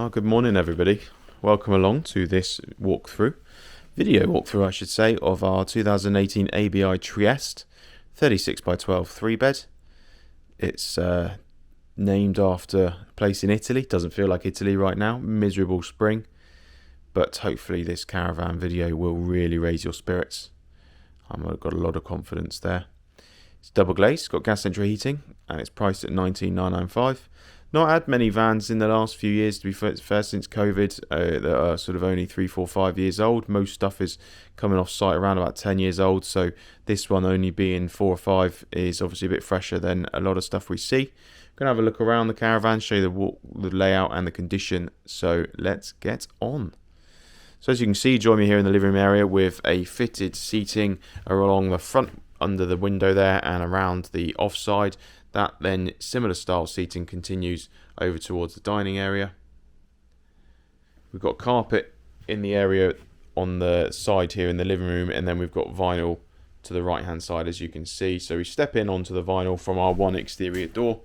Good morning everybody. Welcome along to this video walkthrough I should say, of our 2018 ABI Trieste 36 by 12 3-bed. It's named after a place in Italy. Doesn't feel like Italy right now, miserable spring, but hopefully this caravan video will really raise your spirits. I've got a lot of confidence there. It's double glazed, got gas central heating, and it's priced at $19,995. Not had many vans in the last few years, to be fair, since COVID, that are sort of only 3, 4, 5 years old. Most stuff is coming off site around about 10 years old, so this one only being 4 or 5 is obviously a bit fresher than a lot of stuff we see. I'm going to have a look around the caravan, show you the layout and the condition, so let's get on. So as you can see, join me here in the living room area with a fitted seating along the front under the window there and around the offside. That then similar style seating continues over towards the dining area. We've got carpet in the area on the side here in the living room, and then we've got vinyl to the right hand side, as you can see. So we step in onto the vinyl from our one exterior door,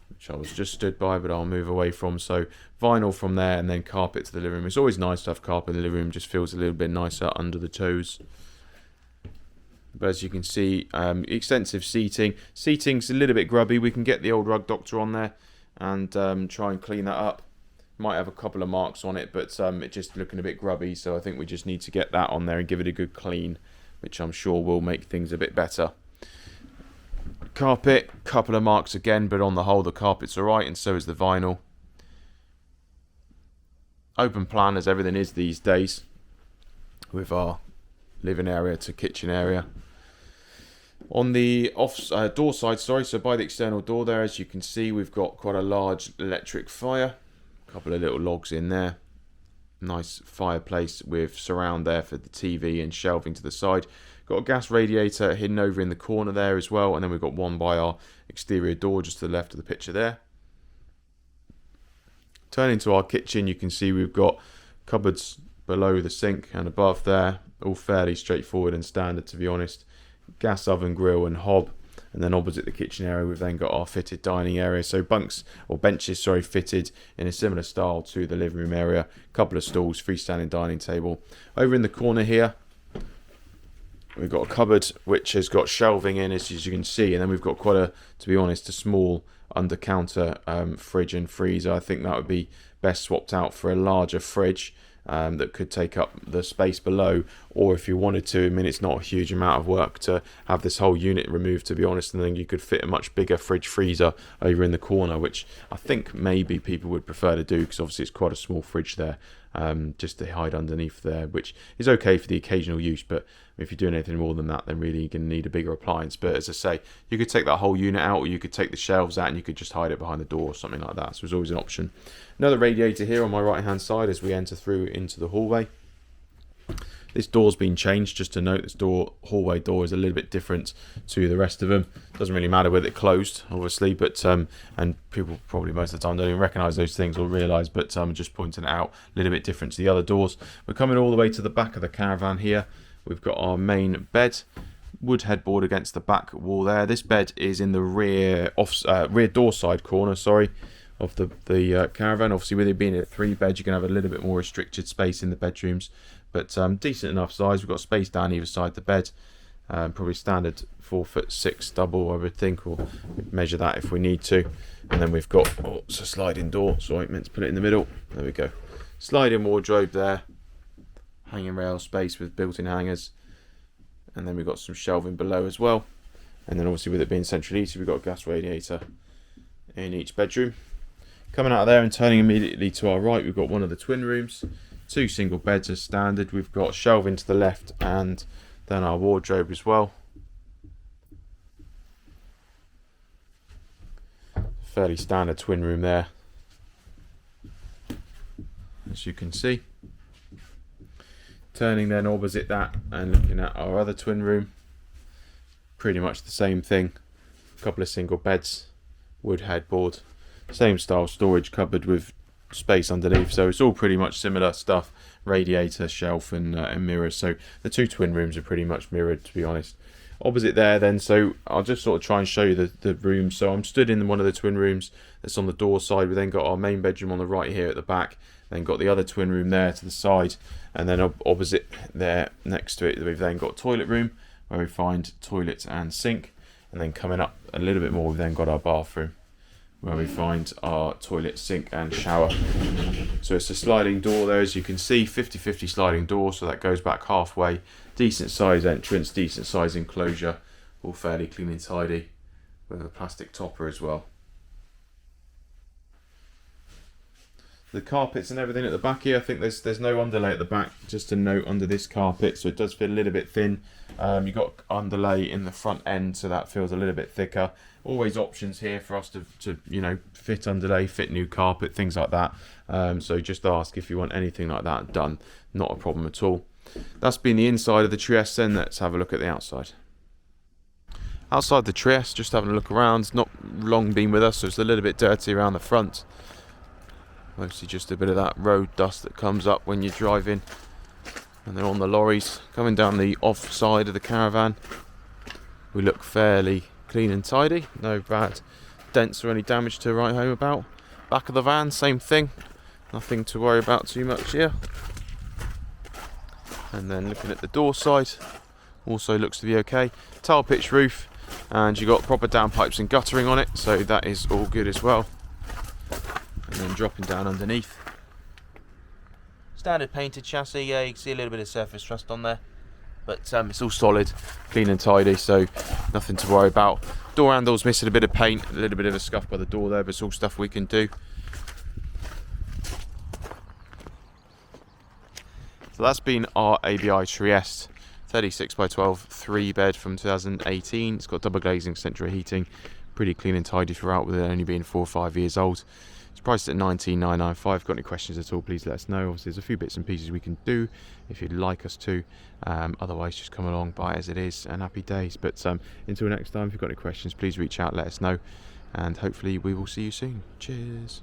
which I was just stood by, but I'll move away from. So vinyl from there, and then carpet to the living room. It's always nice to have carpet in the living room, just feels a little bit nicer under the toes. But as you can see, extensive seating. Seating's a little bit grubby. We can get the old rug doctor on there and try and clean that up. Might have a couple of marks on it, but it's just looking a bit grubby. So I think we just need to get that on there and give it a good clean, which I'm sure will make things a bit better. Carpet, couple of marks again, but on the whole the carpet's alright, and so is the vinyl. Open plan as everything is these days, with our living area to kitchen area. On the door side, so by the external door there, as you can see, we've got quite a large electric fire. A couple of little logs in there. Nice fireplace with surround there for the TV and shelving to the side. Got a gas radiator hidden over in the corner there as well, and then we've got one by our exterior door just to the left of the picture there. Turning to our kitchen, you can see we've got cupboards below the sink and above there, all fairly straightforward and standard, to be honest. Gas oven, grill and hob, and then opposite the kitchen area we've then got our fitted dining area, so benches fitted in a similar style to the living room area. Couple of stools, freestanding dining table. Over in the corner here we've got a cupboard which has got shelving in, as you can see, and then we've got quite to be honest, a small under counter fridge and freezer. I think that would be best swapped out for a larger fridge that could take up the space below, or if you wanted to, I mean, it's not a huge amount of work to have this whole unit removed, to be honest, and then you could fit a much bigger fridge freezer over in the corner, which I think maybe people would prefer to do, because obviously it's quite a small fridge there, just to hide underneath there, which is okay for the occasional use, but if you're doing anything more than that, then really you're going to need a bigger appliance. But as I say, you could take that whole unit out, or you could take the shelves out and you could just hide it behind the door or something like that. So there's always an option. Another radiator here on my right hand side as we enter through into the hallway. This door's been changed, just to note. This hallway door is a little bit different to the rest of them. Doesn't really matter whether it's closed, obviously, but and people probably most of the time don't even recognise those things or realise, but just pointing it out, a little bit different to the other doors. We're coming all the way to the back of the caravan here. We've got our main bed, wood headboard against the back wall there. This bed is in the rear door side corner, of the caravan. Obviously, with it being a 3-bed, you can have a little bit more restricted space in the bedrooms, but decent enough size. We've got space down either side the bed, probably standard 4'6" double, I would think, or measure that if we need to. And then we've got it's a sliding door, so I meant to put it in the middle. There we go. Sliding wardrobe there, hanging rail space with built-in hangers, and then we've got some shelving below as well. And then obviously with it being central heated, we've got a gas radiator in each bedroom. Coming out of there and turning immediately to our right, we've got one of the twin rooms. 2 single beds as standard. We've got shelving to the left and then our wardrobe as well. Fairly standard twin room there, as you can see. Turning then opposite that and looking at our other twin room, pretty much the same thing. A couple of single beds, wood headboard, same style storage cupboard with space underneath, so it's all pretty much similar stuff. Radiator, shelf and mirrors, so the 2 twin rooms are pretty much mirrored, to be honest. Opposite there then, so I'll just sort of try and show you the rooms. So I'm stood in one of the twin rooms that's on the door side. We then got our main bedroom on the right here at the back, then got the other twin room there to the side, and then opposite there next to it we've then got toilet room where we find toilet and sink, and then coming up a little bit more we've then got our bathroom where we find our toilet, sink and shower. So it's a sliding door there, as you can see, 50-50 sliding door, so that goes back halfway. Decent size entrance, decent size enclosure, all fairly clean and tidy with a plastic topper as well. The carpets and everything at the back here, I think there's no underlay at the back, just a note under this carpet, so it does feel a little bit thin. You've got underlay in the front end, so that feels a little bit thicker. Always options here for us to you know, fit underlay, fit new carpet, things like that. So just ask if you want anything like that done, not a problem at all. That's been the inside of the Trieste, then let's have a look at the outside. Outside the Trieste, just having a look around, it's not long been with us, so it's a little bit dirty around the front. Mostly just a bit of that road dust that comes up when you're driving. And then on the lorries, coming down the off side of the Caravan, we look fairly clean and tidy. No bad dents or any damage to write home about. Back of the van, same thing. Nothing to worry about too much here. And then looking at the door side, also looks to be okay. Tile pitch roof, and you got proper downpipes and guttering on it, so that is all good as well. And then dropping down underneath, standard painted chassis. Yeah, you can see a little bit of surface rust on there, but it's all solid, clean and tidy, so nothing to worry about. Door handle's missing a bit of paint, a little bit of a scuff by the door there, but it's all stuff we can do. So that's been our ABI Trieste 36x12 3 bed from 2018. It's got double glazing, central heating, pretty clean and tidy throughout, with it only being 4 or 5 years old. It's priced at $19,995. Got any questions at all, please let us know. Obviously there's a few bits and pieces we can do if you'd like us to. Otherwise just come along, buy as it is, and happy days. But until next time, if you've got any questions, please reach out, let us know, and hopefully we will see you soon. Cheers.